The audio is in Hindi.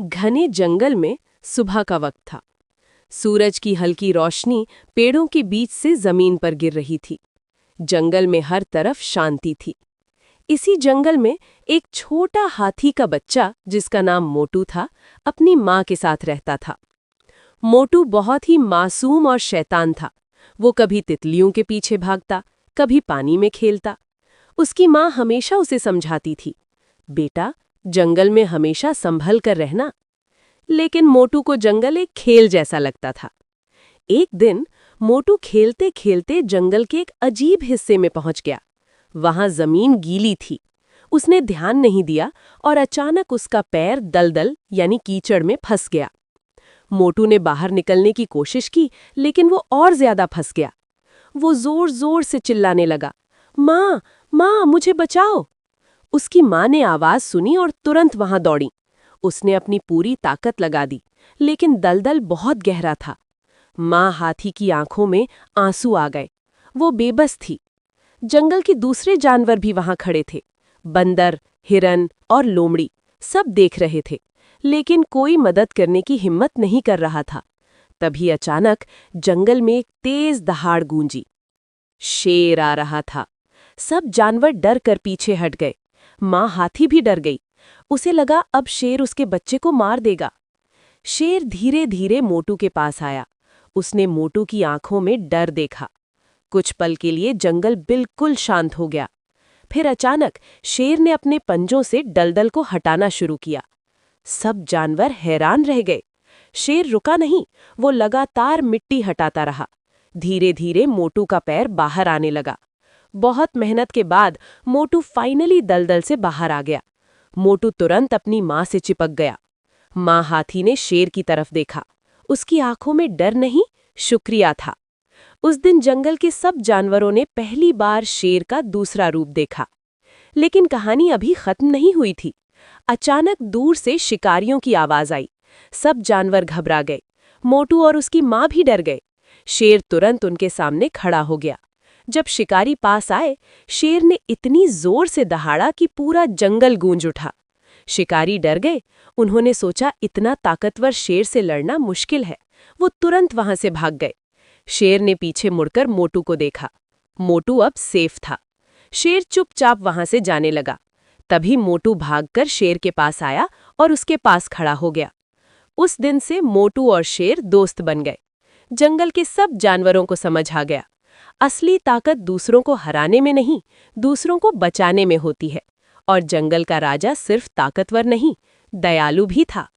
घने जंगल में सुबह का वक्त था। सूरज की हल्की रोशनी पेड़ों के बीच से जमीन पर गिर रही थी। जंगल में हर तरफ शांति थी। इसी जंगल में एक छोटा हाथी का बच्चा, जिसका नाम मोटू था, अपनी माँ के साथ रहता था। मोटू बहुत ही मासूम और शैतान था। वो कभी तितलियों के पीछे भागता, कभी पानी में खेलता। उसकी माँ हमेशा उसे समझाती थी, बेटा, जंगल में हमेशा संभल कर रहना। लेकिन मोटू को जंगल एक खेल जैसा लगता था। एक दिन मोटू खेलते खेलते जंगल के एक अजीब हिस्से में पहुंच गया। वहां जमीन गीली थी। उसने ध्यान नहीं दिया और अचानक उसका पैर दलदल यानी कीचड़ में फंस गया। मोटू ने बाहर निकलने की कोशिश की, लेकिन वो और ज्यादा फंस गया। वो जोर जोर से चिल्लाने लगा, माँ, माँ, मुझे बचाओ। उसकी माँ ने आवाज सुनी और तुरंत वहां दौड़ी। उसने अपनी पूरी ताकत लगा दी, लेकिन दलदल बहुत गहरा था। माँ हाथी की आंखों में आंसू आ गए। वो बेबस थी। जंगल के दूसरे जानवर भी वहां खड़े थे। बंदर, हिरन और लोमड़ी सब देख रहे थे, लेकिन कोई मदद करने की हिम्मत नहीं कर रहा था। तभी अचानक जंगल में एक तेज दहाड़ गूंजी। शेर आ रहा था। सब जानवर डर कर पीछे हट गए। माँ हाथी भी डर गई। उसे लगा अब शेर उसके बच्चे को मार देगा। शेर धीरे धीरे मोटू के पास आया। उसने मोटू की आंखों में डर देखा। कुछ पल के लिए जंगल बिल्कुल शांत हो गया। फिर अचानक शेर ने अपने पंजों से दलदल को हटाना शुरू किया। सब जानवर हैरान रह गए। शेर रुका नहीं, वो लगातार मिट्टी हटाता रहा। धीरे धीरे मोटू का पैर बाहर आने लगा। बहुत मेहनत के बाद मोटू फाइनली दलदल से बाहर आ गया। मोटू तुरंत अपनी माँ से चिपक गया। माँ हाथी ने शेर की तरफ देखा। उसकी आंखों में डर नहीं, शुक्रिया था। उस दिन जंगल के सब जानवरों ने पहली बार शेर का दूसरा रूप देखा। लेकिन कहानी अभी खत्म नहीं हुई थी। अचानक दूर से शिकारियों की आवाज आई। सब जानवर घबरा गए। मोटू और उसकी माँ भी डर गए। शेर तुरंत उनके सामने खड़ा हो गया। जब शिकारी पास आए, शेर ने इतनी जोर से दहाड़ा कि पूरा जंगल गूंज उठा। शिकारी डर गए। उन्होंने सोचा इतना ताकतवर शेर से लड़ना मुश्किल है। वो तुरंत वहां से भाग गए। शेर ने पीछे मुड़कर मोटू को देखा। मोटू अब सेफ था। शेर चुपचाप वहां से जाने लगा। तभी मोटू भागकर शेर के पास आया और उसके पास खड़ा हो गया। उस दिन से मोटू और शेर दोस्त बन गए। जंगल के सब जानवरों को समझ आ गया, असली ताकत दूसरों को हराने में नहीं, दूसरों को बचाने में होती है। और जंगल का राजा सिर्फ ताकतवर नहीं, दयालु भी था।